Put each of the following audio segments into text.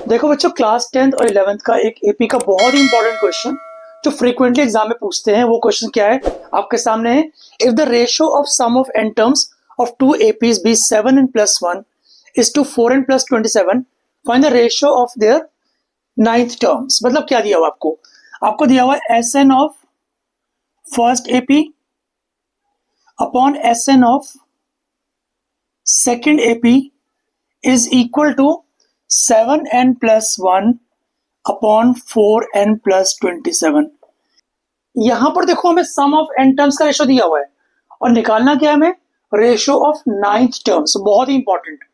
देखो बच्चों, class 10th और 11th का एक एपी का बहुत ही इंपॉर्टेंट क्वेश्चन जो फ्रीक्वेंटली एग्जाम में पूछते हैं, वो क्वेश्चन क्या है आपके सामने है। If the ratio of sum of n terms of two APs be 7n + 1 is to 4n + 27, find the ratio of their ninth terms. मतलब क्या दिया हुआ आपको दिया हुआ है Sn of first AP upon Sn of second AP is equal to 7n + 1 upon 4n + 27। यहां पर देखो हमें सम ऑफ n टर्म्स का रेशियो दिया हुआ है और निकालना क्या है हमें, रेशियो ऑफ नाइन्थ टर्म्स। बहुत ही इंपॉर्टेंट।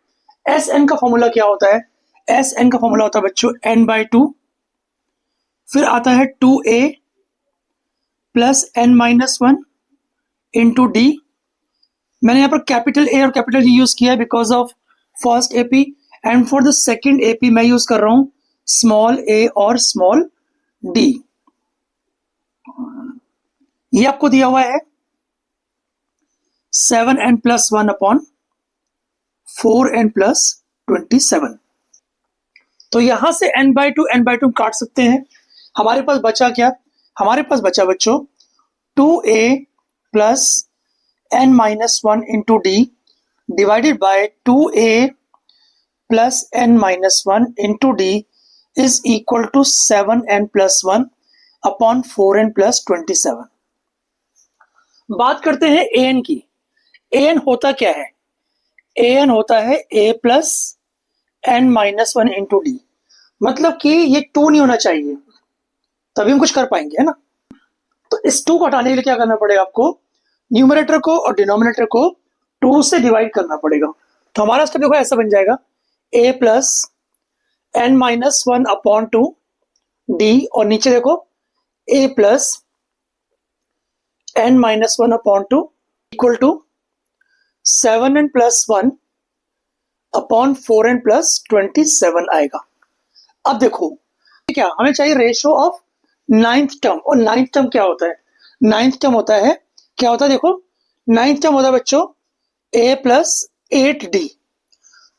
Sn का फॉर्मूला क्या होता है? Sn का फॉर्मूला होता है बच्चों n/2, फिर आता है 2a + n-1 इंटू d। मैंने यहाँ पर कैपिटल A और कैपिटल D यूज किया है because of first AP, and for the second AP मैं यूज कर रहा हूं स्मॉल a और स्मॉल d। ये आपको दिया हुआ है 7n + 1 अपॉन 4n + 27। तो यहां से n/2 काट सकते हैं। हमारे पास बचा क्या? हमारे पास बचा बच्चों 2a + n-1 into d divided by 2a + n-1 into d is equal to 7n + 1 upon 4n + 27। बात करते हैं an की। an होता क्या है? an होता है a + n-1 इंटू d। मतलब कि ये 2 नहीं होना चाहिए, तभी हम कुछ कर पाएंगे, है ना। तो इस 2 को हटाने के लिए क्या करना पड़ेगा आपको? न्यूमरेटर को और डिनोमिनेटर को 2 से डिवाइड करना पड़ेगा। तो हमारा स्टेप देखो ऐसा बन जाएगा a + n-1 अपॉन 2 d, और नीचे देखो a + n-1 upon 2 equal to 7n + 1 upon 4n + 27 आएगा। अब देखो क्या हमें चाहिए, रेशियो ऑफ नाइन्थ टर्म। और नाइन्थ टर्म क्या होता है? नाइन्थ टर्म होता है, क्या होता है देखो, नाइन्थ टर्म होता है बच्चों a + 8d।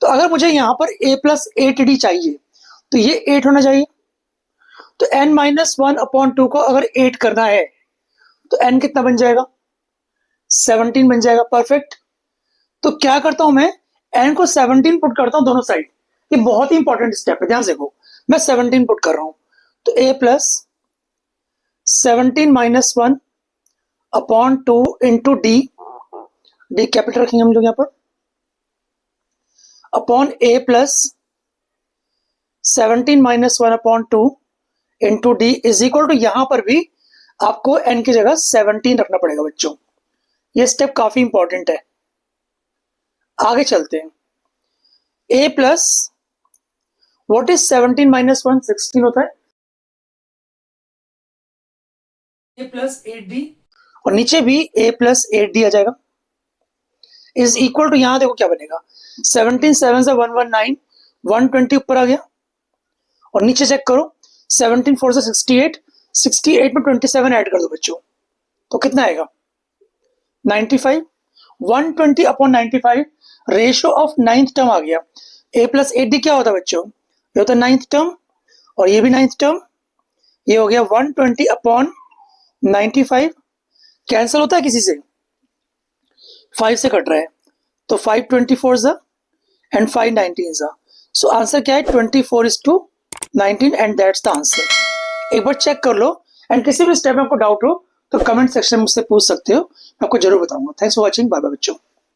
तो अगर मुझे यहां पर a + 8d चाहिए तो ये 8 होना चाहिए। तो n-1 अपॉन 2 को अगर 8 करना है तो n कितना बन जाएगा? 17 बन जाएगा। परफेक्ट। तो क्या करता हूं मैं, n को 17 पुट करता हूं दोनों साइड। ये बहुत ही इंपॉर्टेंट स्टेप है, ध्यान से देखो। मैं 17 पुट कर रहा हूं तो a + 17 - 1 upon 2 into d capital रखेंगे हम लोग यहां पर, upon a + 17 - 1 upon 2 into d is equal to, यहां पर भी आपको n की जगह 17 रखना पड़ेगा बच्चों। ये स्टेप काफी इंपॉर्टेंट है। आगे चलते हैं। a + what is 17 - 1? 16 होता है। a + 8d और नीचे भी a + 8d आ जाएगा इज इक्वल टू, यहां देखो क्या बनेगा, 17 7 से 119, 120 ऊपर आ गया, और नीचे चेक करो 17 4 से 68, 68 में 27 ऐड कर दो बच्चों, तो कितना आएगा? 95। 120 upon 95 ratio of ninth term आ गया। a + 8d क्या होता है बच्चों? ये होता है नाइन्थ टर्म, और ये भी नाइन्थ टर्म। ये हो गया 120 अपॉन 95। कैंसिल होता है किसी से? 5 से कट रहा है, तो 5 24 एंड 5 19। सो आंसर क्या है? 24:19 एंड दैट्स द आंसर। एक बार चेक कर लो, एंड किसी भी स्टेप में आपको डाउट हो तो कमेंट सेक्शन में मुझसे पूछ सकते हो, मैं आपको जरूर बताऊंगा। Thanks for watching. Bye bye बच्चों।